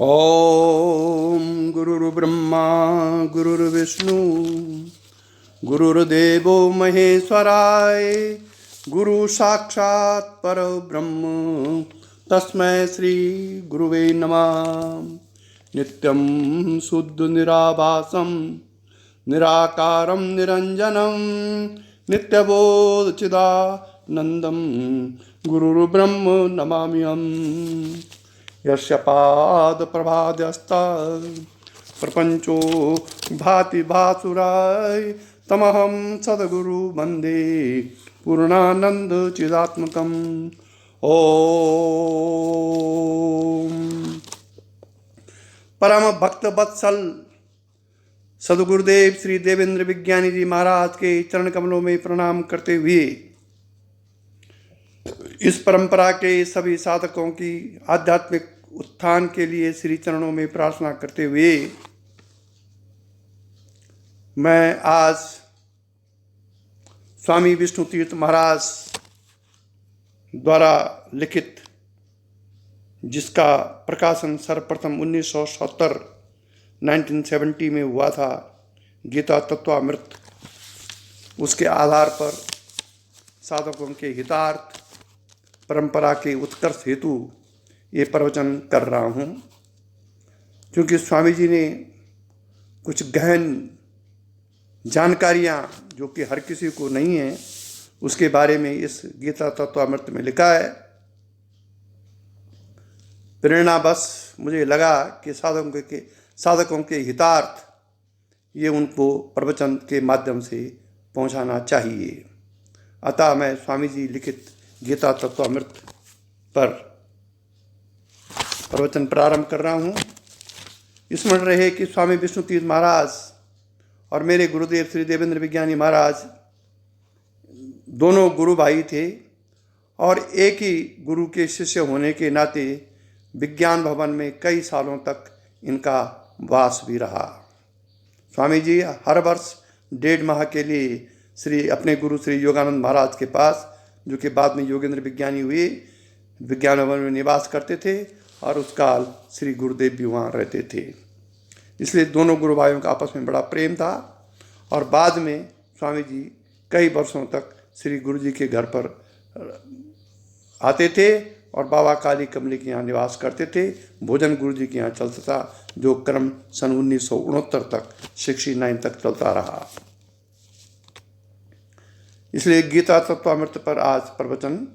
ओम गुरुर्ब्रह्मा गुरुर्विष्णु गुरुर्देवो महेश्वराय गुरु साक्षात् परब्रह्म तस्मै श्री गुरुवे नमः। नित्यं शुद्ध निराभासं निराकारं निरंजनं नित्यबोध चिदानंदं गुरुर्ब्रह्म नमाम्यहम्। यस्य पाद प्रभाद्यस्ता प्रपंचो भाति भासुराय तमहं सद्गुरु वंदे पूर्णानंद चिदात्मकम्। ओम परम भक्त वत्सल सद्गुरुदेव श्री देवेंद्र विज्ञानी जी महाराज के चरण कमलों में प्रणाम करते हुए इस परंपरा के सभी साधकों की आध्यात्मिक उत्थान के लिए श्री चरणों में प्रार्थना करते हुए मैं आज स्वामी विष्णु तीर्थ महाराज द्वारा लिखित, जिसका प्रकाशन सर्वप्रथम 1970 में हुआ था, गीता तत्वामृत, उसके आधार पर साधकों के हितार्थ परंपरा के उत्कर्ष हेतु ये प्रवचन कर रहा हूँ। क्योंकि स्वामी जी ने कुछ गहन जानकारियाँ जो कि हर किसी को नहीं है, उसके बारे में इस गीता तत्वामृत में लिखा है। प्रेरणा बस मुझे लगा कि साधकों के हितार्थ ये उनको प्रवचन के माध्यम से पहुँचाना चाहिए। अतः मैं स्वामी जी लिखित गीता तत्वामृत पर प्रवचन प्रारंभ कर रहा हूँ। स्मरण रहे कि स्वामी विष्णु तीर्थ महाराज और मेरे गुरुदेव श्री देवेंद्र विज्ञानी महाराज दोनों गुरु भाई थे और एक ही गुरु के शिष्य होने के नाते विज्ञान भवन में कई सालों तक इनका वास भी रहा। स्वामी जी हर वर्ष 1.5 माह के लिए अपने गुरु श्री योगानंद महाराज के पास, जो कि बाद में योगेंद्र विज्ञानी हुए, विज्ञान भवन में निवास करते थे और उस काल श्री गुरुदेव भी वहाँ रहते थे। इसलिए दोनों गुरु भाइयों का आपस में बड़ा प्रेम था और बाद में स्वामी जी कई वर्षों तक श्री गुरु जी के घर पर आते थे और बाबा काली कमली के यहाँ निवास करते थे। भोजन गुरु जी के यहाँ चलता था, जो क्रम सन 1969 तक 69 तक चलता रहा। इसलिए गीता तत्वामृत पर आज प्रवचन,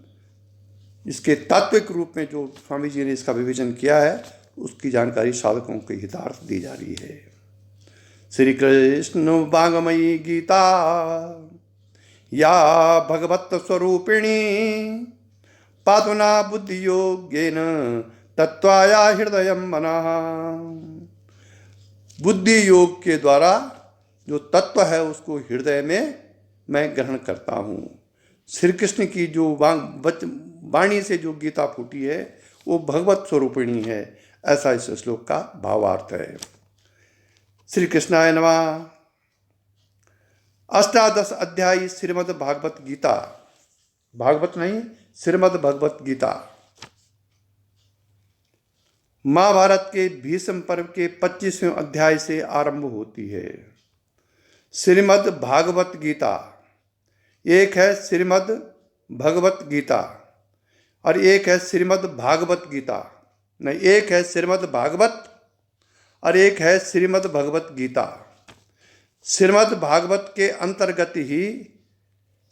इसके तात्विक रूप में जो स्वामी जी ने इसका विवेचन किया है, उसकी जानकारी साधकों के हितार्थ दी जा रही है। श्री कृष्ण वाङ्मयी गीता या भगवत स्वरूपिणी पातुना बुद्धि योगेन तत्वाया हृदय मनः। बुद्धि योग के द्वारा जो तत्व है उसको हृदय में मैं ग्रहण करता हूँ। श्री कृष्ण की जो वाणी से जो गीता फूटी है वो भगवत स्वरूपिणी है, ऐसा इस श्लोक का भावार्थ है। श्री कृष्णाय नमः। अष्टादश अध्यायी श्रीमद् भागवत गीता, भागवत नहीं श्रीमद् भगवत गीता, महाभारत के भीष्म पर्व के 25वें अध्याय से आरंभ होती है। श्रीमद् भागवत गीता, एक है श्रीमद् भगवत गीता और एक है श्रीमद् भागवत गीता, नहीं, एक है श्रीमद् भागवत और एक है श्रीमद् भगवत गीता। श्रीमद् भागवत के अंतर्गत ही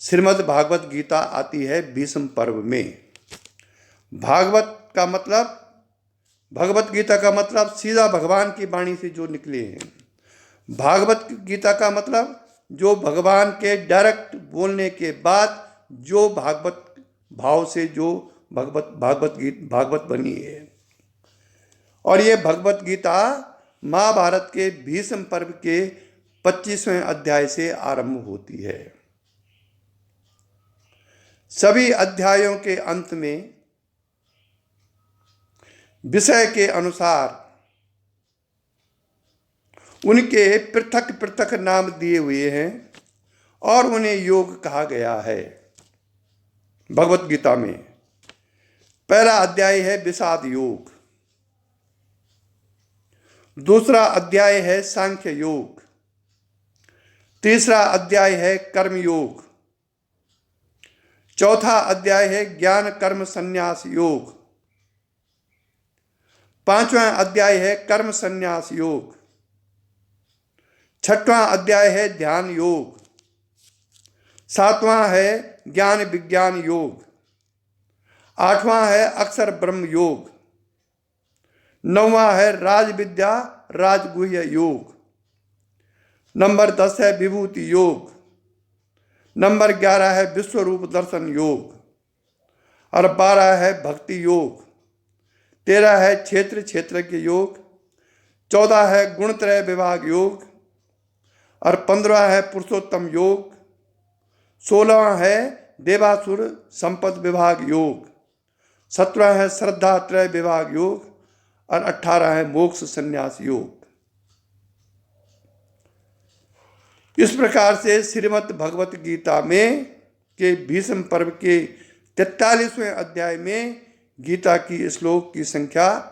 श्रीमद् भागवत गीता आती है भीष्म पर्व में। भागवत का मतलब, भगवत गीता का मतलब सीधा भगवान की वाणी से जो निकले हैं। भागवत गीता का मतलब जो भगवान के डायरेक्ट बोलने के बाद जो भागवत भाव से जो भागवत बनी है। और ये भगवत गीता महाभारत के भीष्म पर्व के 25वें अध्याय से आरंभ होती है। सभी अध्यायों के अंत में विषय के अनुसार उनके पृथक पृथक नाम दिए हुए हैं और उन्हें योग कहा गया है। भगवत गीता में पहला अध्याय है विषाद योग। दूसरा अध्याय है सांख्य योग। तीसरा अध्याय है कर्म योग। चौथा अध्याय है ज्ञान कर्म संन्यास योग। पांचवा अध्याय है कर्म संन्यास योग। छठवां अध्याय है ध्यान योग। सातवां है ज्ञान विज्ञान योग। आठवां है अक्षर ब्रह्म योग। नौवां है राज विद्या राजगुह्य योग। नंबर 10 है विभूति योग। नंबर 11 है विश्व रूप दर्शन योग। और 12 है भक्ति योग। 13 है क्षेत्र क्षेत्रज्ञ योग। 14 है गुणत्रय विभाग योग। और 15 है पुरुषोत्तम योग। 16 है देवासुर संपद विभाग योग। 17 है श्रद्धा त्रय विभाग योग। और 18 है मोक्ष संन्यास योग। इस प्रकार से श्रीमद् भगवत गीता में के भीष्म पर्व के 43वें अध्याय में गीता की श्लोक की संख्या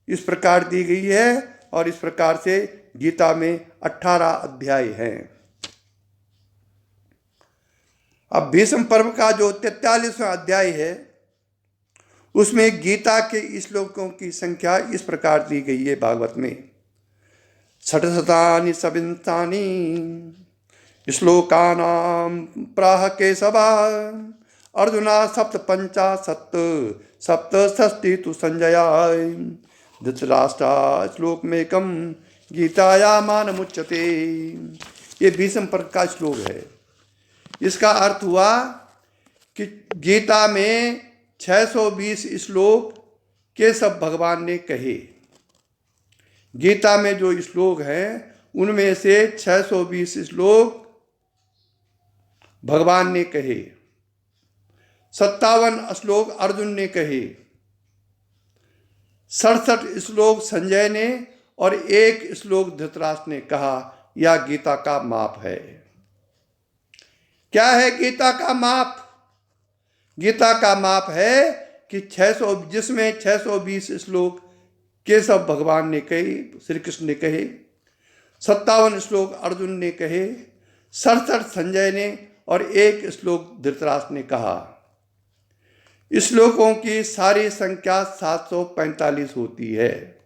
इस प्रकार दी गई है। और इस प्रकार से गीता में 18 अध्याय हैं। अब भीष्म पर्व का जो 43वां अध्याय है उसमें गीता के श्लोकों की संख्या इस प्रकार दी गई है भागवत में। षट्शतानि सविंशानि श्लोकानां प्राह केशवा अर्जुना सप्तपञ्चाशत् सप्तषष्टि तु संजया धृतराष्ट्रा श्लोकमेकं गीताया मानमुच्यते। ये भीष्म पर्व का श्लोक है। इसका अर्थ हुआ कि गीता में 620 श्लोक केशव भगवान ने कहे। गीता में जो श्लोक हैं उनमें से 620 श्लोक भगवान ने कहे। 57 श्लोक अर्जुन ने कहे। 67 श्लोक संजय ने और 1 श्लोक धृतराष्ट्र ने कहा। यह गीता का माप है। क्या है गीता का माप? गीता का माप है कि 600 जिसमें 620 श्लोक केशव भगवान ने कहे, श्री कृष्ण ने कहे। 57 श्लोक अर्जुन ने कहे। 67 संजय ने और 1 श्लोक धृतराष्ट्र ने कहा। श्लोकों की सारी संख्या 745 होती है।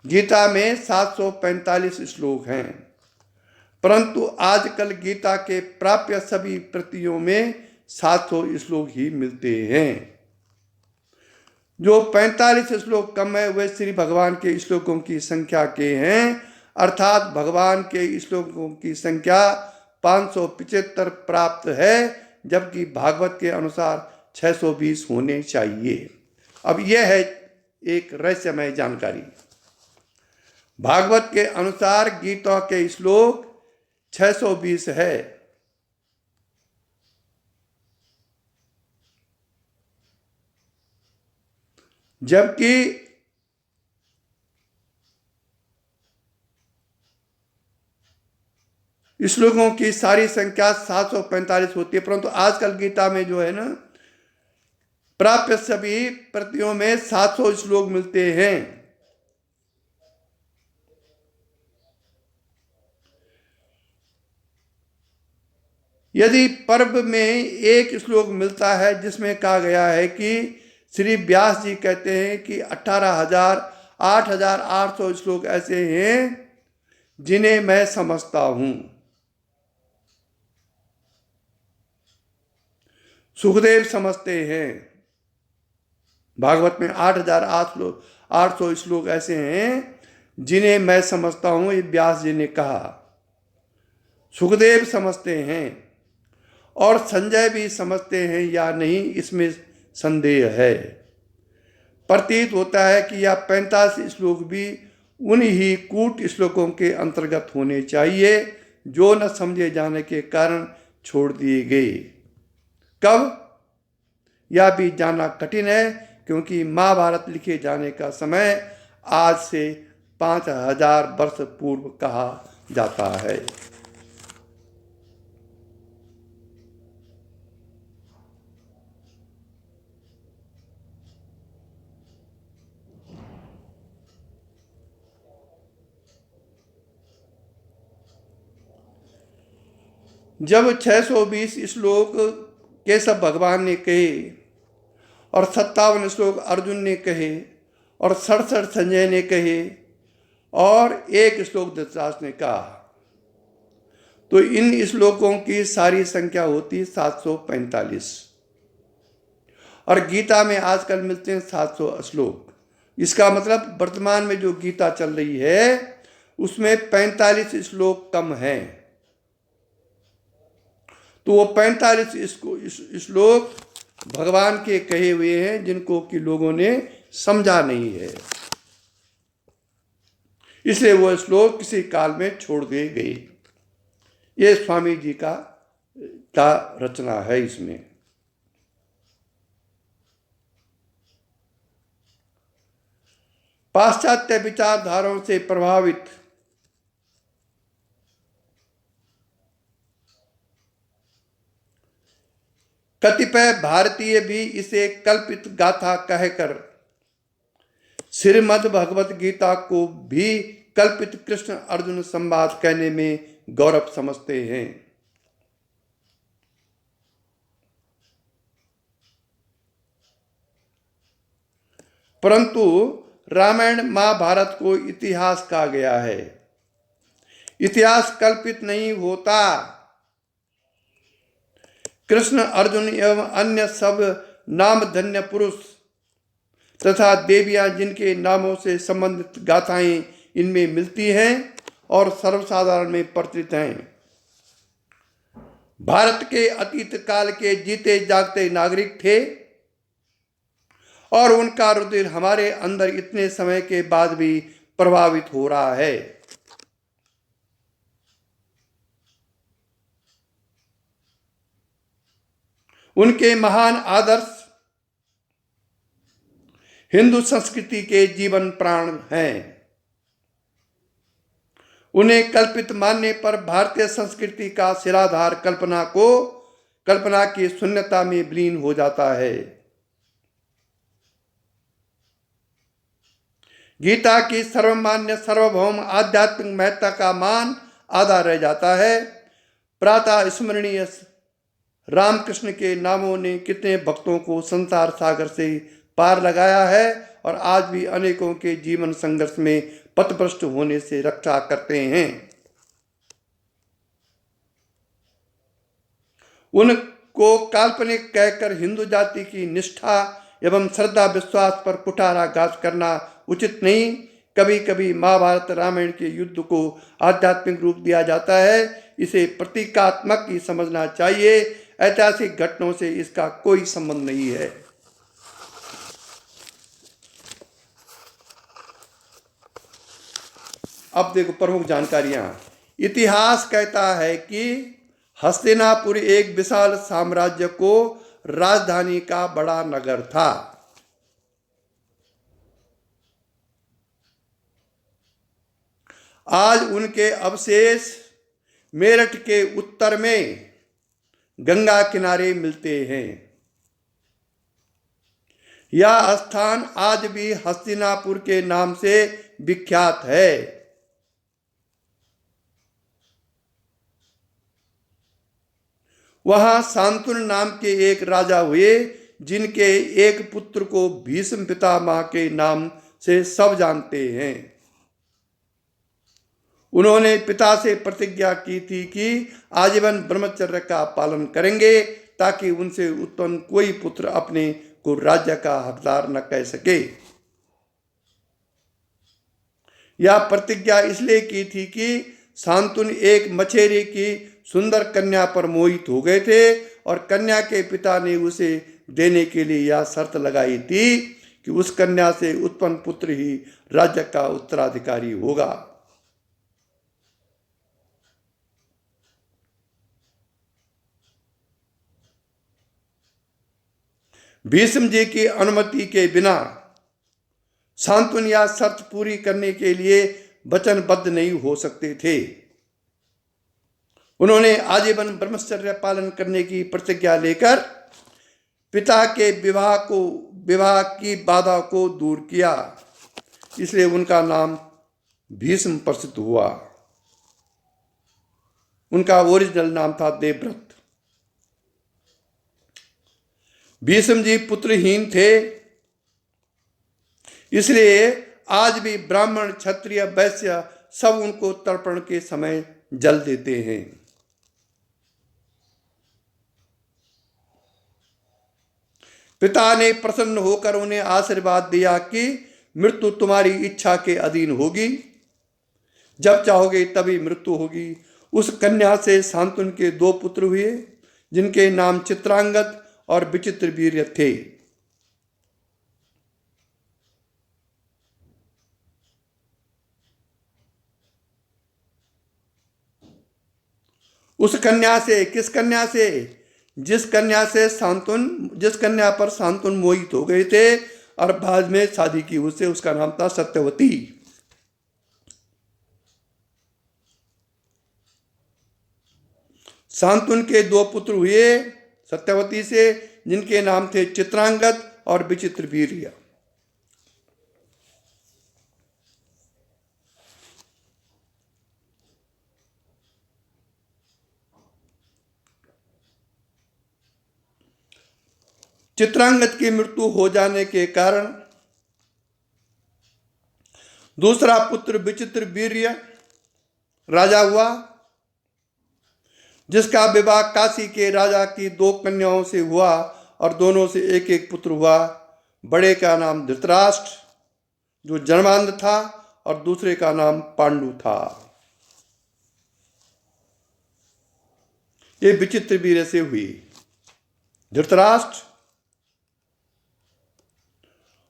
गीता में 745 श्लोक हैं, परंतु आजकल गीता के प्राप्य सभी प्रतियों में 700 श्लोक ही मिलते हैं। जो 45 श्लोक कम है वे श्री भगवान के श्लोकों की संख्या के हैं, अर्थात भगवान के श्लोकों की संख्या 575 प्राप्त है, जबकि भागवत के अनुसार 620 होने चाहिए। अब यह है एक रहस्यमय जानकारी। भागवत के अनुसार गीता के श्लोक 620 है, जबकि श्लोकों की सारी संख्या 745 होती है। परंतु आजकल गीता में जो है ना, प्राप्य सभी प्रतियों में 700 श्लोक मिलते हैं। यदि पर्व में एक श्लोक मिलता है जिसमें कहा गया है कि श्री व्यास जी कहते हैं कि 8,800 श्लोक ऐसे हैं जिन्हें मैं समझता हूं। सुखदेव समझते हैं। भागवत में 8,800 श्लोक ऐसे हैं जिन्हें मैं समझता हूं, ये व्यास जी ने कहा। सुखदेव समझते हैं और संजय भी समझते हैं या नहीं, इसमें संदेह है। प्रतीत होता है कि यह 45 श्लोक भी उन्हीं कूट श्लोकों के अंतर्गत होने चाहिए जो न समझे जाने के कारण छोड़ दिए गए। कब? यह भी जानना कठिन है, क्योंकि महाभारत लिखे जाने का समय आज से 5000 वर्ष पूर्व कहा जाता है। जब 620 श्लोक केशव भगवान ने कहे और 57 श्लोक अर्जुन ने कहे और 67 संजय ने कहे और 1 श्लोक धृतराष्ट्र ने कहा, तो इन श्लोकों की सारी संख्या होती 745। और गीता में आजकल मिलते हैं 700 श्लोक। इसका मतलब वर्तमान में जो गीता चल रही है उसमें 45 श्लोक कम हैं। तो वो 45 श्लोक भगवान के कहे हुए हैं जिनको कि लोगों ने समझा नहीं है, इसलिए वो श्लोक किसी काल में छोड़ दिए गए। ये स्वामी जी का रचना है। इसमें पाश्चात्य विचारधाराओं से प्रभावित कतिपय भारतीय भी इसे कल्पित गाथा कहकर श्रीमद् भगवत गीता को भी कल्पित कृष्ण अर्जुन संवाद कहने में गौरव समझते हैं। परंतु रामायण महाभारत को इतिहास कहा गया है। इतिहास कल्पित नहीं होता। कृष्ण अर्जुन एवं अन्य सब नामधन्य पुरुष तथा देवियां जिनके नामों से संबंधित गाथाएं इनमें मिलती हैं और सर्वसाधारण में प्रचलित हैं, भारत के अतीत काल के जीते जागते नागरिक थे और उनका रुधिर हमारे अंदर इतने समय के बाद भी प्रभावित हो रहा है। उनके महान आदर्श हिंदू संस्कृति के जीवन प्राण हैं। उन्हें कल्पित मानने पर भारतीय संस्कृति का सिराधार कल्पना की शून्यता में विलीन हो जाता है। गीता की सर्वमान्य सार्वभौम आध्यात्मिक महत्ता का मान आधा रह जाता है। प्रातः स्मरणीय रामकृष्ण के नामों ने कितने भक्तों को संसार सागर से पार लगाया है और आज भी अनेकों के जीवन संघर्ष में पथभ्रष्ट होने से रक्षा करते हैं। उनको काल्पनिक कहकर हिंदू जाति की निष्ठा एवं श्रद्धा विश्वास पर कुठाराघात करना उचित नहीं। कभी कभी महाभारत रामायण के युद्ध को आध्यात्मिक रूप दिया जाता है। इसे प्रतीकात्मक ही समझना चाहिए। ऐतिहासिक घटनाओं से इसका कोई संबंध नहीं है। अब देखो प्रमुख जानकारियां। इतिहास कहता है कि हस्तिनापुर एक विशाल साम्राज्य को राजधानी का बड़ा नगर था। आज उनके अवशेष मेरठ के उत्तर में गंगा किनारे मिलते हैं। यह स्थान आज भी हस्तिनापुर के नाम से विख्यात है। वहां शांतनु नाम के एक राजा हुए जिनके एक पुत्र को भीष्म पितामह के नाम से सब जानते हैं। उन्होंने पिता से प्रतिज्ञा की थी कि आजीवन ब्रह्मचर्य का पालन करेंगे ताकि उनसे उत्पन्न कोई पुत्र अपने को राज्य का हकदार न कह सके। यह प्रतिज्ञा इसलिए की थी कि शांतनु एक मछेरे की सुंदर कन्या पर मोहित हो गए थे और कन्या के पिता ने उसे देने के लिए यह शर्त लगाई थी कि उस कन्या से उत्पन्न पुत्र ही राज्य का उत्तराधिकारी होगा। भीष्म जी की अनुमति के बिना शांतनु यह शर्त पूरी करने के लिए वचनबद्ध नहीं हो सकते थे। उन्होंने आजीवन ब्रह्मचर्य पालन करने की प्रतिज्ञा लेकर पिता के विवाह की बाधा को दूर किया, इसलिए उनका नाम भीष्म प्रसिद्ध हुआ। उनका ओरिजिनल नाम था देवव्रत। भीष्म जी पुत्रहीन थे, इसलिए आज भी ब्राह्मण क्षत्रिय वैश्य सब उनको तर्पण के समय जल देते हैं। पिता ने प्रसन्न होकर उन्हें आशीर्वाद दिया कि मृत्यु तुम्हारी इच्छा के अधीन होगी, जब चाहोगे तभी मृत्यु होगी। उस कन्या से शांतनु के 2 पुत्र हुए, जिनके नाम चित्रांगद और विचित्रवीर्य थे। उस कन्या से, किस कन्या से? जिस कन्या पर शांतनु मोहित हो गए थे और बाद में शादी की उससे, उसका नाम था सत्यवती। शांतनु के 2 पुत्र हुए सत्यवती से, जिनके नाम थे चित्रांगद और विचित्रवीर्य। चित्रांगद की मृत्यु हो जाने के कारण दूसरा पुत्र विचित्रवीर्य राजा हुआ, जिसका विवाह काशी के राजा की 2 कन्याओं से हुआ और दोनों से एक एक पुत्र हुआ। बड़े का नाम धृतराष्ट्र, जो जन्मांध था, और दूसरे का नाम पांडु था। ये विचित्रवीर्य से हुई, धृतराष्ट्र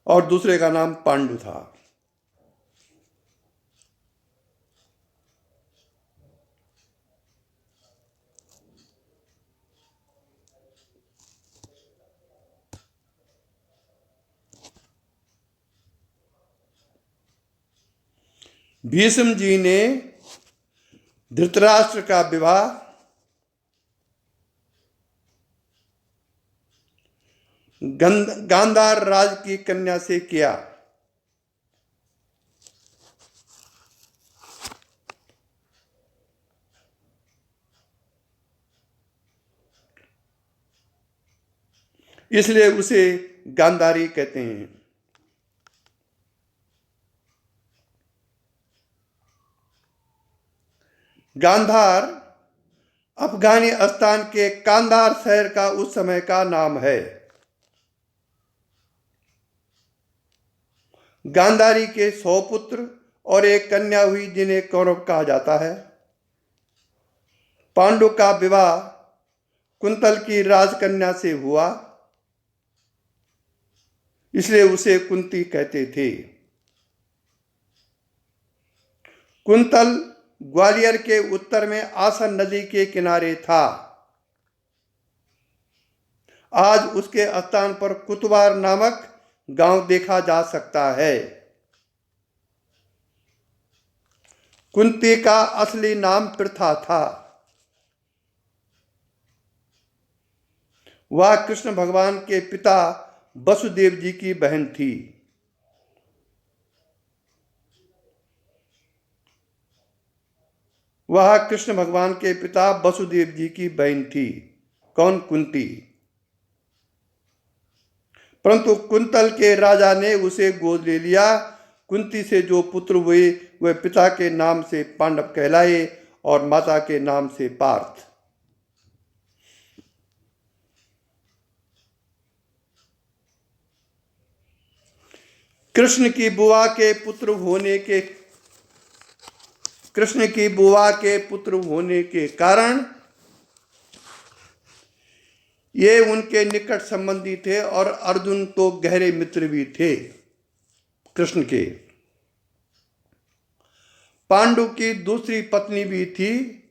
और दूसरे का नाम पांडु था। भीष्म जी ने धृतराष्ट्र का विवाह गांधार राज की कन्या से किया। इसलिए उसे गांधारी कहते हैं। गांधार अफगानिस्तान के कांधार शहर का उस समय का नाम है। गांधारी के 100 पुत्र और एक कन्या हुई, जिन्हें कौरव कहा जाता है। पांडु का विवाह कुंतल की राजकन्या से हुआ, इसलिए उसे कुंती कहते थे। कुंतल ग्वालियर के उत्तर में आसन नदी के किनारे था। आज उसके स्थान पर कुतवार नामक गांव देखा जा सकता है। कुंती का असली नाम प्रथा था। वह कृष्ण भगवान के पिता वसुदेव जी की बहन थी। वह कृष्ण भगवान के पिता वसुदेव जी की बहन थी। कौन? कुंती। परंतु कुंतल के राजा ने उसे गोद ले लिया। कुंती से जो पुत्र हुए वे पिता के नाम से पांडव कहलाए और माता के नाम से पार्थ। कृष्ण की बुआ के पुत्र होने के कारण ये उनके निकट संबंधी थे और अर्जुन तो गहरे मित्र भी थे कृष्ण के। पांडु की दूसरी पत्नी भी थी,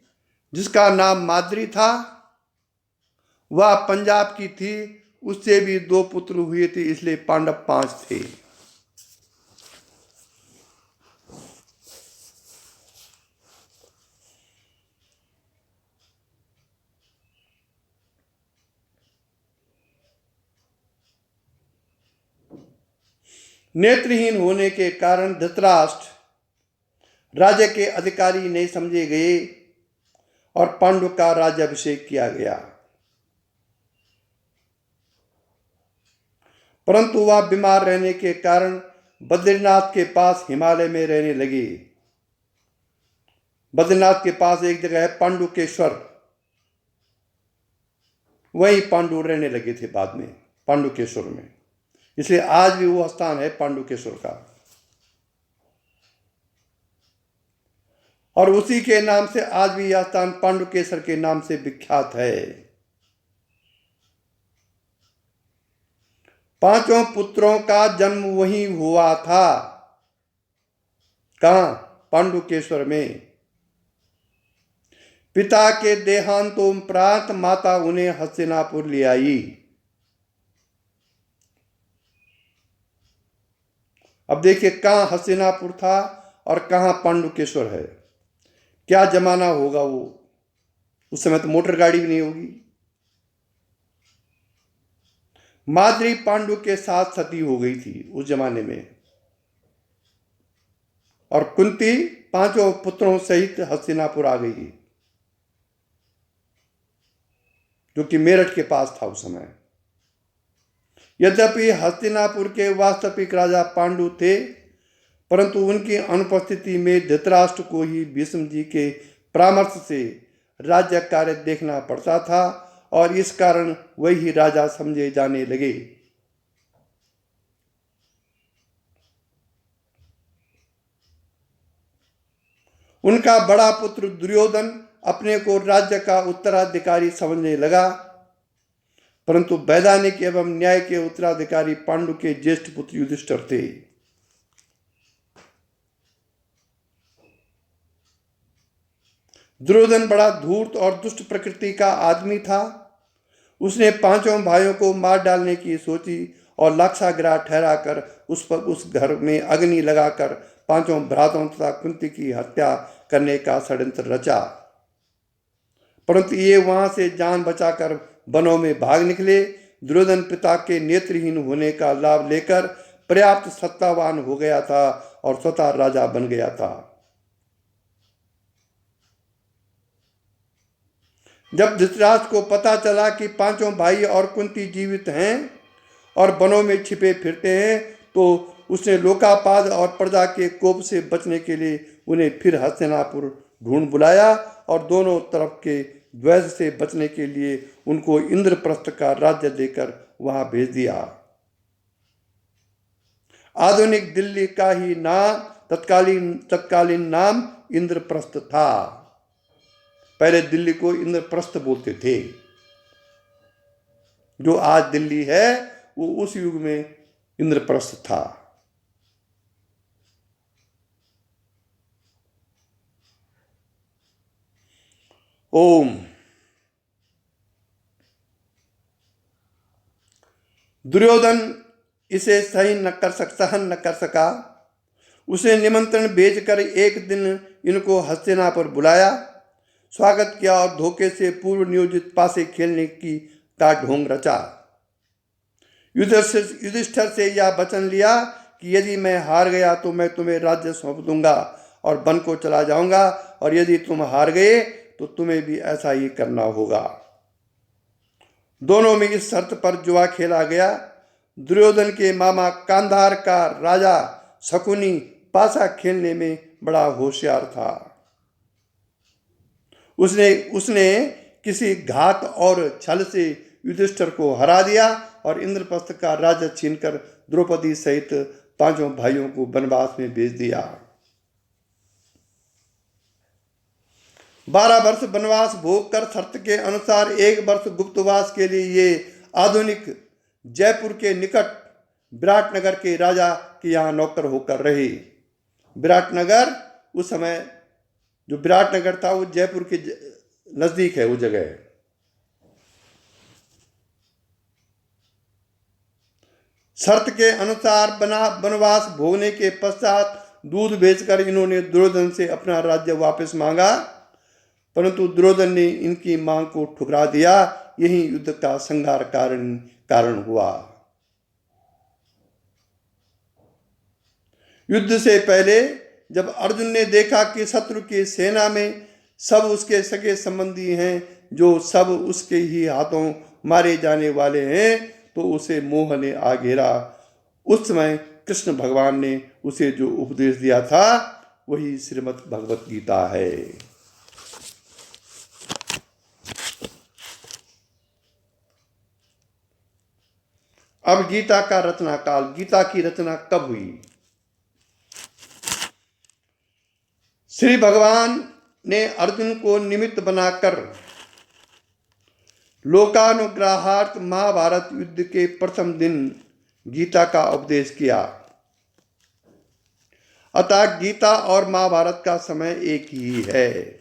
जिसका नाम माद्री था। वह पंजाब की थी। उससे भी 2 पुत्र हुए थे, इसलिए पांडव 5 थे। नेत्रहीन होने के कारण धृतराष्ट्र राज्य के अधिकारी नहीं समझे गए और पांडु का राज्याभिषेक किया गया। परंतु वह बीमार रहने के कारण बद्रीनाथ के पास हिमालय में रहने लगे। बद्रीनाथ के पास एक जगह है पांडुकेश्वर, वहीं पांडु रहने लगे थे बाद में पांडुकेश्वर में, इसलिए आज भी वो स्थान है पांडुकेश्वर का। और उसी के नाम से आज भी यह स्थान पांडुकेश्वर के नाम से विख्यात है। पांचों पुत्रों का जन्म वहीं हुआ था। कहां? पांडुकेश्वर में। पिता के देहांतोपरांत माता उन्हें हस्तिनापुर ले आई। अब देखिए कहां हस्तिनापुर था और कहां पांडुकेश्वर है। क्या जमाना होगा वो, उस समय तो मोटर गाड़ी भी नहीं होगी। माद्री पांडु के साथ सती हो गई थी उस जमाने में, और कुंती पांचों पुत्रों सहित हस्तिनापुर आ गई, जो कि मेरठ के पास था उस समय। यद्यपि हस्तिनापुर के वास्तविक राजा पांडु थे, परंतु उनकी अनुपस्थिति में धृतराष्ट्र को ही भीष्म जी के परामर्श से राज्य कार्य देखना पड़ता था, और इस कारण वही राजा समझे जाने लगे। उनका बड़ा पुत्र दुर्योधन अपने को राज्य का उत्तराधिकारी समझने लगा, परंतु वैधानिक एवं न्याय के उत्तराधिकारी पांडु के ज्येष्ठ पुत्र युधिष्ठिर थे। दुर्योधन बड़ा धूर्त और दुष्ट प्रकृति का आदमी था। उसने पांचों भाइयों को मार डालने की सोची और लाक्षागृह ठहराकर उस घर में अग्नि लगाकर पांचों भ्राताओं तथा कुंती की हत्या करने का षड्यंत्र रचा। परंतु ये वहां से जान बचाकर वनों में भाग निकले। दुर्योधन पिता के नेत्रहीन होने का लाभ लेकर पर्याप्त सत्तावान हो गया था और स्वतः राजा बन गया था। जब धृतराष्ट्र को पता चला कि पांचों भाई और कुंती जीवित हैं और वनों में छिपे फिरते हैं, तो उसने लोकापाद और प्रजा के कोप से बचने के लिए उन्हें फिर हस्तिनापुर ढूंढ बुलाया और दोनों तरफ के द्वेष से बचने के लिए उनको इंद्रप्रस्थ का राज्य देकर वहां भेज दिया। आधुनिक दिल्ली का ही नाम तत्कालीन नाम इंद्रप्रस्थ था। पहले दिल्ली को इंद्रप्रस्थ बोलते थे। जो आज दिल्ली है वो उस युग में इंद्रप्रस्थ था। ओम। दुर्योधन इसे सहन न कर सका। उसे निमंत्रण भेजकर एक दिन इनको हस्तिनापुर बुलाया, स्वागत किया और धोखे से पूर्व नियोजित पासे खेलने की का ढोंग रचा। युधिष्ठिर से यह वचन लिया कि यदि मैं हार गया तो मैं तुम्हें राज्य सौंप दूंगा और वन को चला जाऊंगा, और यदि तुम हार गए तो तुम्हें भी ऐसा ही करना होगा। दोनों में इस शर्त पर जुआ खेला गया। दुर्योधन के मामा कांधार का राजा शकुनी पासा खेलने में बड़ा होशियार था। उसने किसी घात और छल से युधिष्ठिर को हरा दिया और इंद्रप्रस्थ का राज्य छीनकर द्रौपदी सहित पांचों भाइयों को वनवास में भेज दिया। 12 वर्ष वनवास भोग कर शर्त के अनुसार 1 वर्ष गुप्तवास के लिए ये आधुनिक जयपुर के निकट विराटनगर के राजा के यहाँ नौकर होकर रहे। विराटनगर उस समय जो विराटनगर था वो जयपुर के नजदीक है, वो जगह। शर्त के अनुसार वनवास भोगने के पश्चात दूध बेचकर इन्होंने दुर्योधन से अपना राज्य वापस मांगा, परंतु दुर्योधन ने इनकी मांग को ठुकरा दिया। यही युद्ध का संहार कारण हुआ। युद्ध से पहले जब अर्जुन ने देखा कि शत्रु की सेना में सब उसके सगे संबंधी हैं, जो सब उसके ही हाथों मारे जाने वाले हैं, तो उसे मोह ने आ घेरा। उस समय कृष्ण भगवान ने उसे जो उपदेश दिया था वही श्रीमद् भगवत गीता है। अब गीता का रचना काल। गीता की रचना कब हुई? श्री भगवान ने अर्जुन को निमित्त बनाकर लोकानुग्रहार्थ महाभारत युद्ध के प्रथम दिन गीता का उपदेश किया। अतः गीता और महाभारत का समय एक ही है।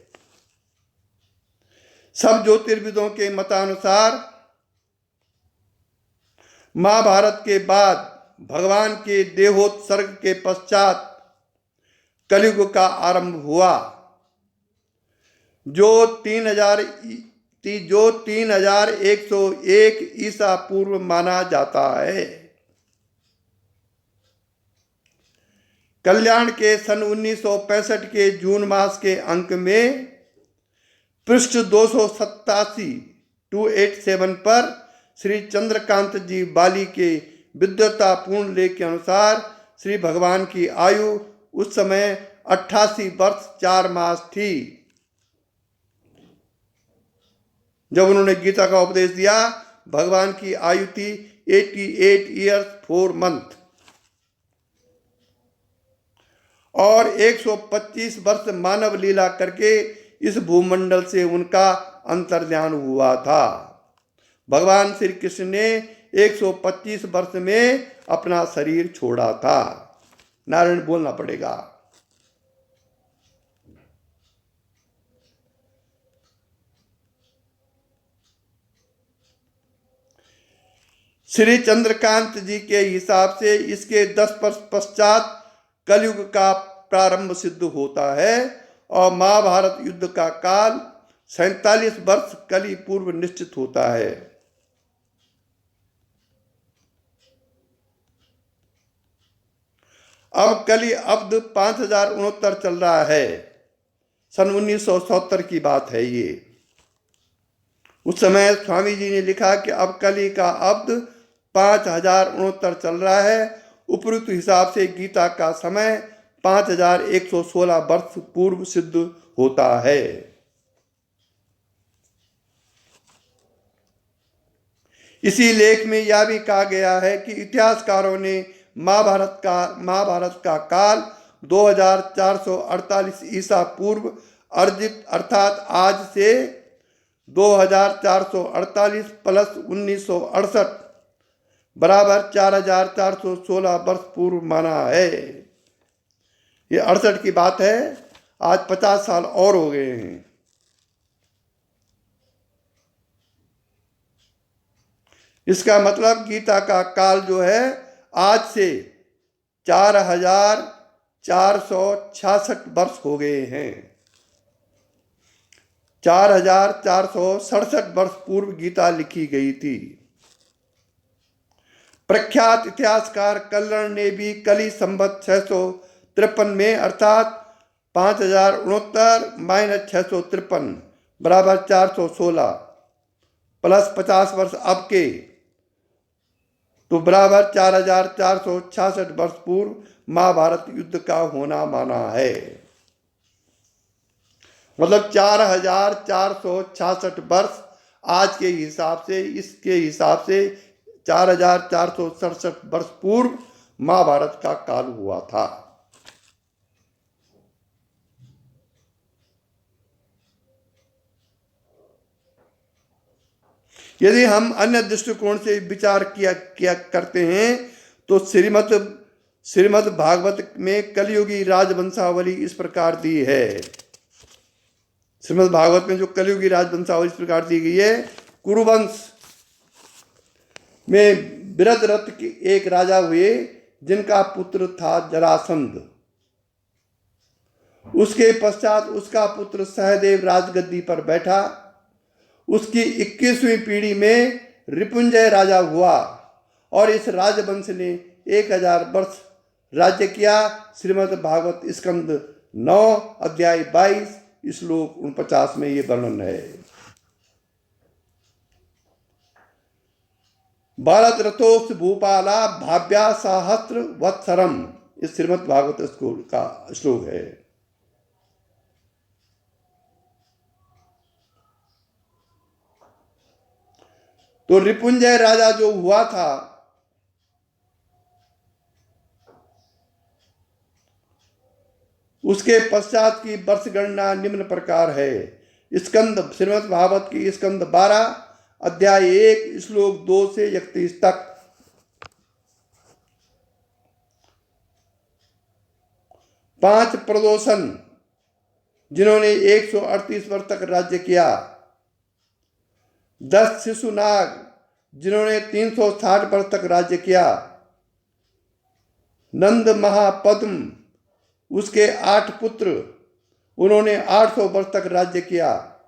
सब ज्योतिर्विदों के मतानुसार महाभारत के बाद भगवान के देहोत्सर्ग के पश्चात कलयुग का आरंभ हुआ, जो 3101 ईसा पूर्व माना जाता है। कल्याण के सन 1965 के जून मास के अंक में पृष्ठ 287 पर श्री चंद्रकांत जी बाली के विद्वतापूर्ण लेख के अनुसार श्री भगवान की आयु उस समय 88 वर्ष 4 मास थी। जब उन्होंने गीता का उपदेश दिया, भगवान की आयु थी 88 ईयर्स 4 मंथ और 125 वर्ष मानव लीला करके इस भूमंडल से उनका अंतर्ध्यान हुआ था। भगवान श्री कृष्ण ने 125 वर्ष में अपना शरीर छोड़ा था। नारायण बोलना पड़ेगा। श्री चंद्रकांत जी के हिसाब से इसके 10 वर्ष पश्चात कलयुग का प्रारंभ सिद्ध होता है और महाभारत युद्ध का काल 47 वर्ष कली पूर्व निश्चित होता है। अब कली अब्द 5069 चल रहा है। सन 1970 की बात है ये। उस समय स्वामी जी ने लिखा कि अब कली का अब्द 5069 चल रहा है। उपयुक्त हिसाब से गीता का समय 5116 वर्ष पूर्व सिद्ध होता है। इसी लेख में यह भी कहा गया है कि इतिहासकारों ने महाभारत का काल 2448 ईसा पूर्व अर्जित अर्थात आज से 2448 प्लस 1968 बराबर 4416 वर्ष पूर्व माना है। ये 68 की बात है। आज 50 साल और हो गए हैं। इसका मतलब गीता का काल जो है आज से 4466 वर्ष हो गए हैं। 4467 वर्ष पूर्व गीता लिखी गई थी। प्रख्यात इतिहासकार कल्लण ने भी कली संवत 653 में अर्थात 5069 - 653 बराबर 416 प्लस 50 वर्ष अब के तो बराबर 4466 वर्ष पूर्व महाभारत युद्ध का होना माना है। मतलब 4466 वर्ष आज के हिसाब से, इसके हिसाब से 4467 वर्ष पूर्व महाभारत का काल हुआ था। यदि हम अन्य दृष्टिकोण से विचार किया करते हैं तो श्रीमद् भागवत में कलियुगी राजवंशावली इस प्रकार दी है। श्रीमद् भागवत में जो कलियुगी राजवंशावली इस प्रकार दी गई है। कुरुवंश में विरदरथ के एक राजा हुए जिनका पुत्र था जरासंध। उसके पश्चात उसका पुत्र सहदेव राजगद्दी पर बैठा। उसकी 21वीं पीढ़ी में रिपुंजय राजा हुआ और इस राजवंश ने 1000 वर्ष राज्य किया। श्रीमद् भागवत स्कंद 9 अध्याय 22 श्लोक 49 में ये वर्णन है। भारत रथोस भूपाला भाव्या सहस्त्र वत्सरम, इस श्रीमद् भागवत का श्लोक है। तो रिपुंजय राजा जो हुआ था, उसके पश्चात की वर्ष गणना निम्न प्रकार है। स्कंद श्रीमद् भागवत की स्कंद 12 अध्याय 1 श्लोक 2 से 31 तक। पांच प्रदोषण जिन्होंने 138 वर्ष तक राज्य किया, 10 शिशुनाग जिन्होंने 360 वर्ष तक राज्य किया, नंद महापद्म उसके 8 पुत्र उन्होंने 800 वर्ष तक राज्य किया,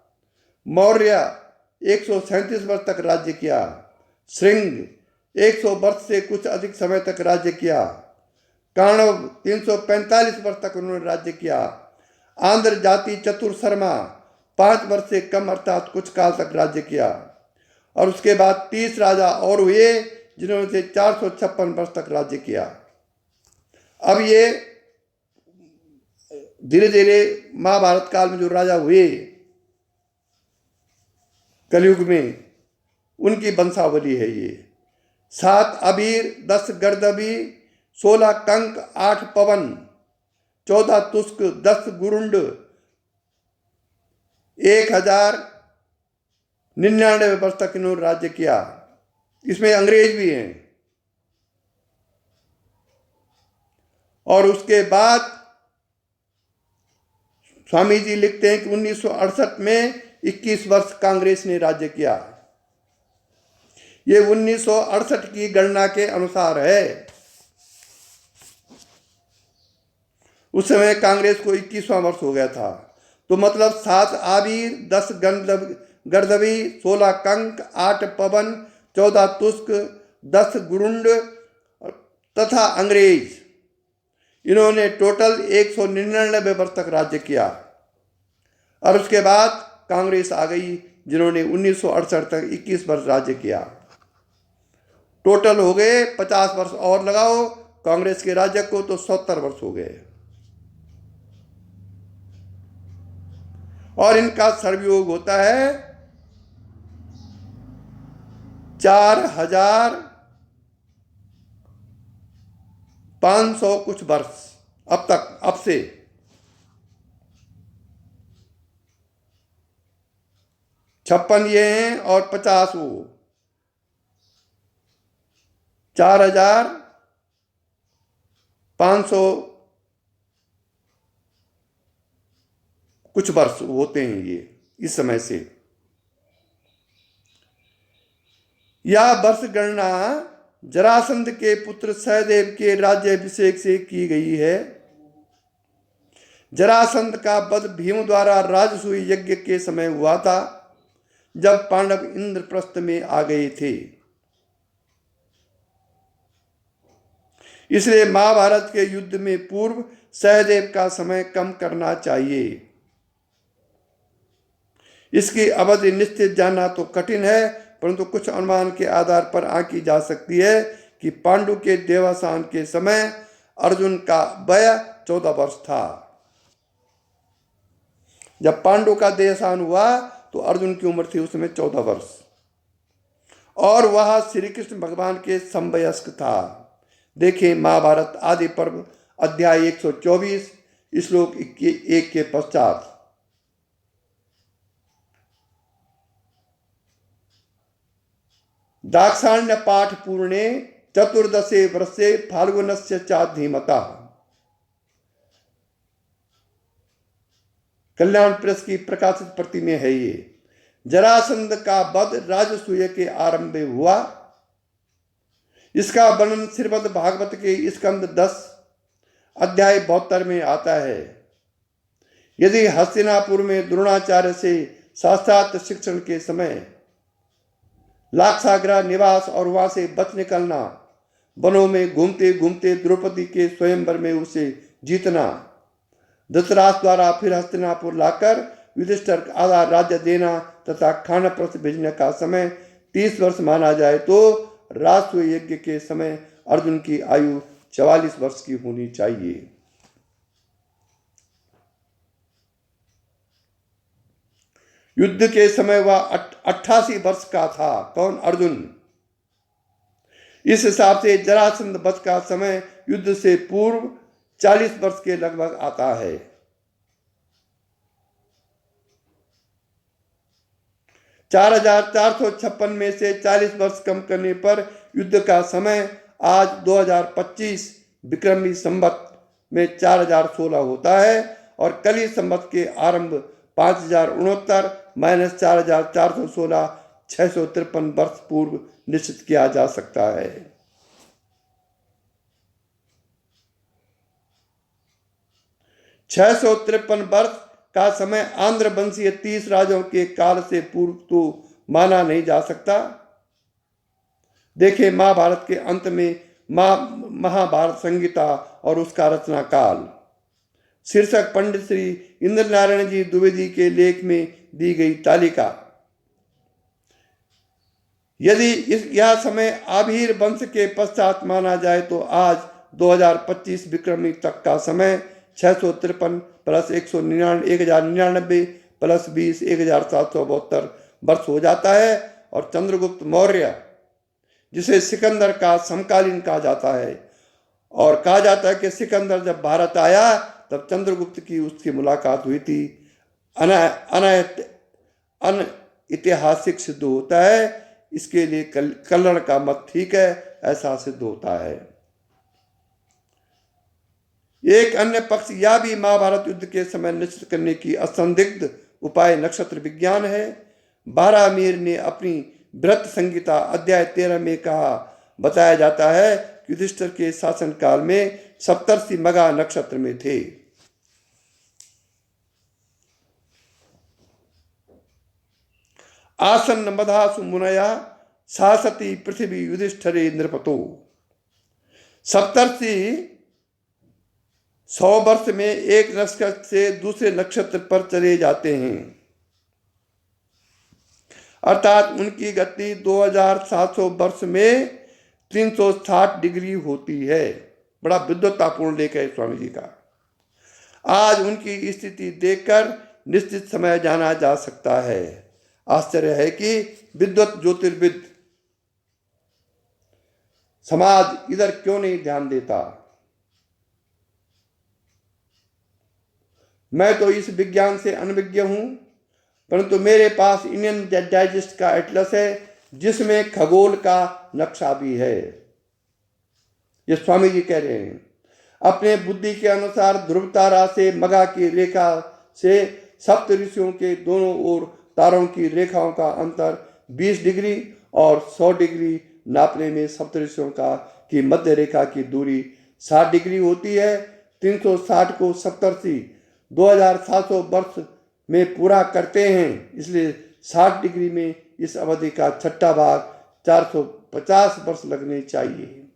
मौर्य 137 वर्ष तक राज्य किया, श्रृंग 100 वर्ष से कुछ अधिक समय तक राज्य किया, काणव 345 वर्ष तक उन्होंने राज्य किया, आंध्र जाति चतुर शर्मा 5 वर्ष से कम अर्थात कुछ काल तक राज्य किया, और उसके बाद 30 राजा और हुए जिन्होंने से 456 वर्ष तक राज्य किया। अब ये धीरे धीरे महाभारत काल में जो राजा हुए कलयुग में, उनकी वंशावली है ये। 7 अबीर, 10 गर्दभी, 16 कंक, 8 पवन, 14 तुस्क, 10 गुरुंड, 1099 वर्ष तक इन्होंने राज्य किया। इसमें अंग्रेज भी हैं। और उसके बाद स्वामी जी लिखते हैं कि 1968 में 21 वर्ष कांग्रेस ने राज्य किया। ये 1968 की गणना के अनुसार है। उस समय कांग्रेस को 21वां वर्ष हो गया था। तो मतलब 7 आबीर, 10 गर्दभी, 16 कंक, 8 पवन, 14 तुस्क, 10 गुरुंड तथा अंग्रेज, इन्होंने टोटल 199 वर्ष तक राज्य किया। और उसके बाद कांग्रेस आ गई जिन्होंने 1968 तक 21 वर्ष राज्य किया। टोटल हो गए 50 वर्ष और लगाओ कांग्रेस के राज्य को तो 70 वर्ष हो गए। और इनका सर्वयोग होता है 4500 कुछ वर्ष अब तक, अब से। 56 ये हैं और 50 वो, 4500 कुछ वर्ष होते हैं ये इस समय से। यह वर्ष गणना जरासंध के पुत्र सहदेव के राज्याभिषेक से की गई है। जरासंध का वध भीम द्वारा राजसूय यज्ञ के समय हुआ था, जब पांडव इंद्रप्रस्थ में आ गए थे। इसलिए महाभारत के युद्ध में पूर्व सहदेव का समय कम करना चाहिए। इसकी अवधि निश्चित जानना तो कठिन है, परंतु कुछ अनुमान के आधार पर आंकी जा सकती है कि पांडु के देवासान के समय अर्जुन का वय 14 वर्ष था। जब पांडु का देहासान हुआ तो अर्जुन की उम्र थी उस समय 14 वर्ष, और वह श्री कृष्ण भगवान के समवयस्क था। देखें महाभारत आदि पर्व अध्याय 124 श्लोक 1 के पश्चात। दाक्षाण्य पाठ पूर्णे चतुर्दशे वर्षे फाल्गुनस्य चाधीमतः। कल्याण प्रेस की प्रकाशित प्रति में है ये। जरासंध का वध राजसूय के आरंभ में हुआ। इसका वर्णन श्रीमद् भागवत के स्कंद 10 अध्याय 72 में आता है। यदि हस्तिनापुर में द्रोणाचार्य से शास्त्रार्थ शिक्षण के समय लाक्षागृह निवास और वहां से बच निकलना, वनों में घूमते घूमते द्रौपदी के स्वयंवर में उसे जीतना, धृतराष्ट्र द्वारा फिर हस्तिनापुर लाकर युधिष्ठिर को आधा राज्य देना तथा खानप्रस्थ भेजने का समय 30 वर्ष माना जाए तो राजसूय यज्ञ के समय अर्जुन की आयु 44 वर्ष की होनी चाहिए। युद्ध के समय वह 88 वर्ष का था। कौन? अर्जुन। इस हिसाब से जरासंध वध का समय युद्ध से पूर्व 40 वर्ष के लगभग आता है। 4456 में से 40 वर्ष कम करने पर युद्ध का समय आज 2025 विक्रमी संवत में 4016 होता है और कली संवत के आरंभ 5069 माइनस 4416 653 वर्ष पूर्व निश्चित किया जा सकता है। छह सौ 53 वर्ष का समय आंध्र वंशीय 30 राजाओं के काल से पूर्व तो माना नहीं जा सकता। देखें महाभारत के अंत में महाभारत संहिता और उसका रचना काल शीर्षक पंडित श्री इंद्र नारायण जी द्विवेदी के लेख में दी गई तालिका। यदि यह समय आभीर वंश के पश्चात माना जाए तो आज 2025 विक्रमी तक का समय 653 प्लस 1099 प्लस 20 1772 वर्ष हो जाता है और चंद्रगुप्त मौर्य जिसे सिकंदर का समकालीन कहा जाता है और कहा जाता है कि सिकंदर जब भारत आया तब चंद्रगुप्त की उसकी मुलाकात हुई थी। अनऐतिहासिक सिद्ध होता है। इसके लिए कल्लड़ का मत ठीक है ऐसा सिद्ध होता है। एक अन्य पक्ष यह भी महाभारत युद्ध के समय निश्चित करने की असंदिग्ध उपाय नक्षत्र विज्ञान है। बारामीर ने अपनी व्रत संहिता अध्याय 13 में बताया जाता है कि युधिष्ठिर के शासन काल में सप्तर्षि मगा नक्षत्र में थे। आसन्न मधासु मुनया शासति पृथ्वी युधिष्ठिरे नृपतो। सप्तर्षि 100 वर्ष में एक नक्षत्र से दूसरे नक्षत्र पर चले जाते हैं अर्थात उनकी गति 2700 वर्ष में 360 डिग्री होती है। बड़ा विद्वत्तापूर्ण लेख है स्वामी जी का। आज उनकी स्थिति देखकर निश्चित समय जाना जा सकता है। आश्चर्य है कि विद्वत ज्योतिर्विद समाज इधर क्यों नहीं ध्यान देता। मैं तो इस विज्ञान से अनभिज्ञ हूं परंतु मेरे पास इंडियन डाइजेस्ट का एटलस है जिसमें खगोल का नक्शा भी है। ये स्वामी जी कह रहे हैं। अपने बुद्धि के अनुसार ध्रुव तारा से मगा की रेखा से सप्त ऋषियों के दोनों ओर तारों की रेखाओं का अंतर 20 डिग्री और 100 डिग्री नापने में सप्त ऋषियों की मध्य रेखा की दूरी 60 डिग्री होती है। 360 को सप्तर्षि 2700 वर्ष में पूरा करते हैं, इसलिए 60 डिग्री में इस अवधि का छठा भाग 450 वर्ष लगने चाहिए।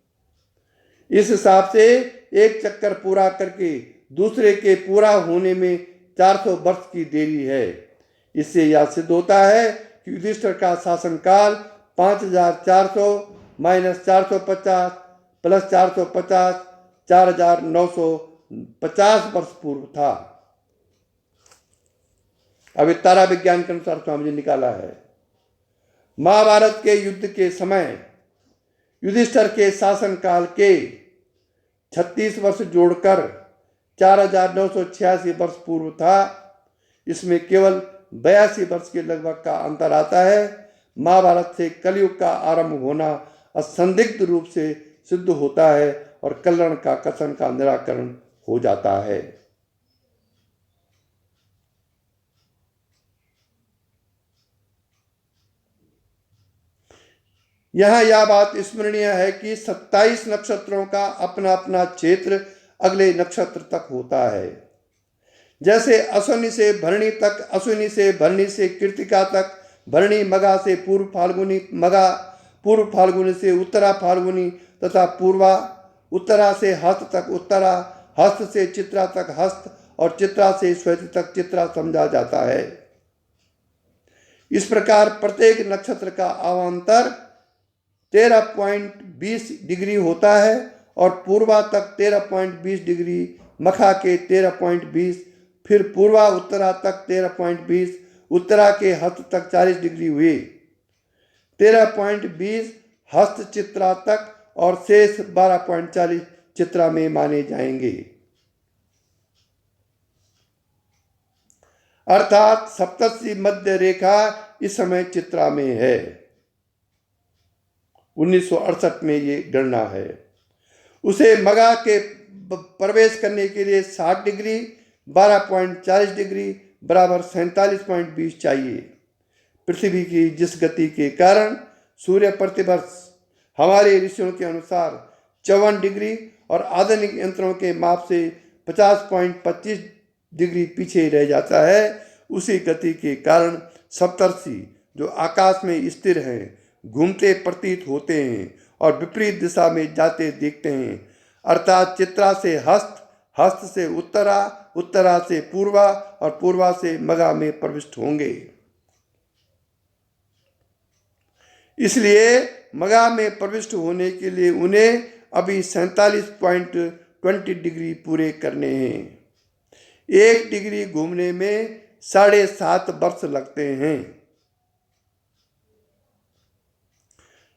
इस हिसाब से एक चक्कर पूरा करके दूसरे के पूरा होने में 400 वर्ष की देरी है। इससे यह सिद्ध होता है कि युधिष्ठिर का शासनकाल 5400 माइनस 450 प्लस 450 4950 वर्ष पूर्व था। अभी तारा विज्ञान के अनुसार स्वामी जी निकाला है। महाभारत के युद्ध के समय युधिष्ठिर के शासनकाल के 36 वर्ष जोड़कर 4986 वर्ष पूर्व था। इसमें केवल 82 वर्ष के लगभग का अंतर आता है। महाभारत से कलयुग का आरंभ होना असंदिग्ध रूप से सिद्ध होता है और कल्लण का कथन का निराकरण हो जाता है। यहाँ यह बात स्मरणीय है कि 27 नक्षत्रों का अपना अपना क्षेत्र अगले नक्षत्र तक होता है। जैसे अश्विनी से भरणी तक, अश्विनी से भरणी से कृतिका तक, भरणी मगा से पूर्व फाल्गुनी, मगा पूर्व फाल्गुनी से उत्तरा फाल्गुनी तथा पूर्वा उत्तरा से हस्त तक उत्तरा, हस्त से चित्रा तक हस्त और चित्रा से श्वेत तक चित्रा समझा जाता है। इस प्रकार प्रत्येक नक्षत्र का अवान्तर 13.20 डिग्री होता है और पूर्वा तक 13.20 डिग्री, मखा के 13.20, फिर पूर्वा उत्तरा तक 13.20, उत्तरा के हस्त तक 40 डिग्री हुए। 13.20 हस्त चित्रा तक और शेष 12.40 चित्रा में माने जाएंगे। अर्थात सप्तर्षि मध्य रेखा इस समय चित्रा में है। 1968 में ये गणना है। उसे मगा के प्रवेश करने के लिए 60 डिग्री 12.40 डिग्री बराबर 47.20 चाहिए। पृथ्वी की जिस गति के कारण सूर्य प्रतिवर्ष हमारे ऋषियों के अनुसार 54 डिग्री और आधुनिक यंत्रों के माप से 50.25 डिग्री पीछे रह जाता है, उसी गति के कारण सप्तर्षि जो आकाश में स्थिर हैं घूमते प्रतीत होते हैं और विपरीत दिशा में जाते दिखते हैं। अर्थात चित्रा से हस्त, हस्त से उत्तरा, उत्तरा से पूर्वा और पूर्वा से मगा में प्रविष्ट होंगे। इसलिए मगा में प्रविष्ट होने के लिए उन्हें अभी 47.20 डिग्री पूरे करने हैं। 1 डिग्री घूमने में 7.5 वर्ष लगते हैं।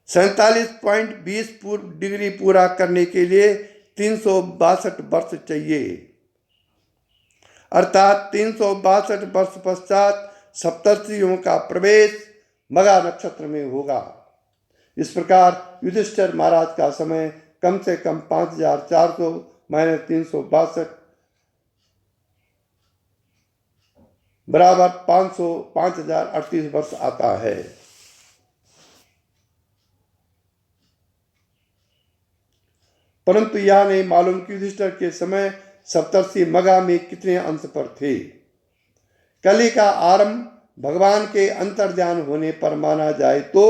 47.20 डिग्री पूरा करने के लिए 362 वर्ष चाहिए। अर्थात 362 वर्ष पश्चात सप्तर्षियों का प्रवेश मगा नक्षत्र में होगा। इस प्रकार युधिष्ठिर महाराज का समय कम से कम 5400 माइनस 362 बराबर 5038 वर्ष आता है। परंतु यह नहीं मालूम कि युधिष्ठिर के समय सप्तर्षि मगा में कितने अंश पर थे। कली का आरंभ भगवान के अंतर्ध्यान होने पर माना जाए तो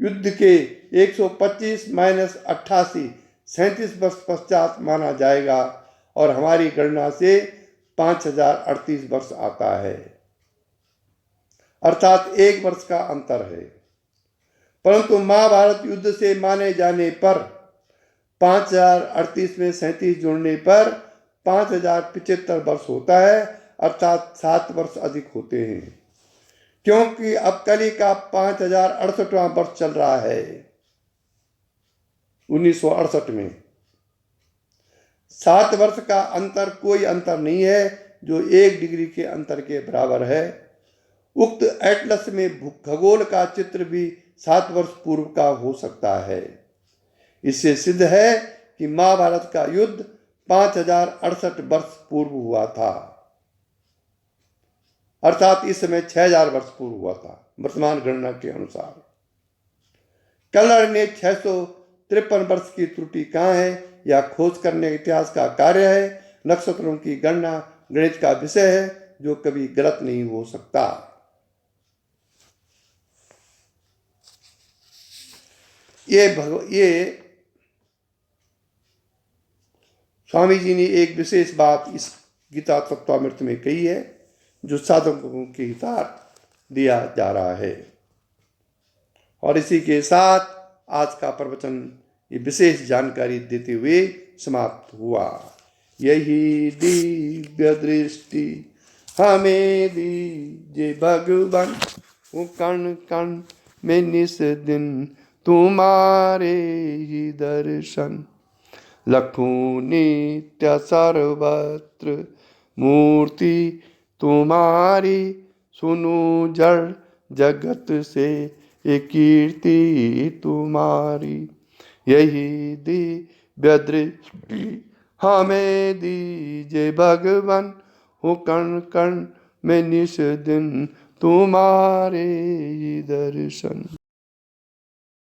युद्ध के 125 माइनस 88 37 वर्ष पश्चात माना जाएगा और हमारी गणना से 5038 वर्ष आता है। अर्थात 1 वर्ष का अंतर है। परंतु महाभारत युद्ध से माने जाने पर 5038 में 37 जोड़ने पर 5075 वर्ष होता है, अर्थात 7 वर्ष अधिक होते हैं, क्योंकि अब कली का 5068वां वर्ष चल रहा है। 1968 में 7 वर्ष का अंतर कोई अंतर नहीं है जो 1 डिग्री के अंतर के बराबर है। उक्त एटलस में खगोल का चित्र भी 7 वर्ष पूर्व का हो सकता है। इससे सिद्ध है कि महाभारत का युद्ध 5068 वर्ष पूर्व हुआ था, अर्थात इस समय 6000 वर्ष पूर्व हुआ था वर्तमान गणना के अनुसार। कल्लर ने 653 वर्ष की त्रुटि कहाँ है, यह खोज करने इतिहास का कार्य है। नक्षत्रों की गणना गणित का विषय है जो कभी गलत नहीं हो सकता। ये स्वामी जी ने एक विशेष बात इस गीता तत्वामृत में कही है जो साधकों के हितार्थ दिया जा रहा है। और इसी के साथ आज का प्रवचन ये विशेष जानकारी देते हुए समाप्त हुआ। यही दिव्य दृष्टि हमें दीजिए भगवान, वो कण कण में निस दिन तुम्हारे ही दर्शन। लखों नित्य सर्वत्र मूर्ति तुम्हारी, सुनो जड़ जगत से ये कीर्ति तुम्हारी। यही दिव्य दृष्टि हमें दीजिए भगवान, हो कण कण में निस दिन तुम्हारे ही दर्शन।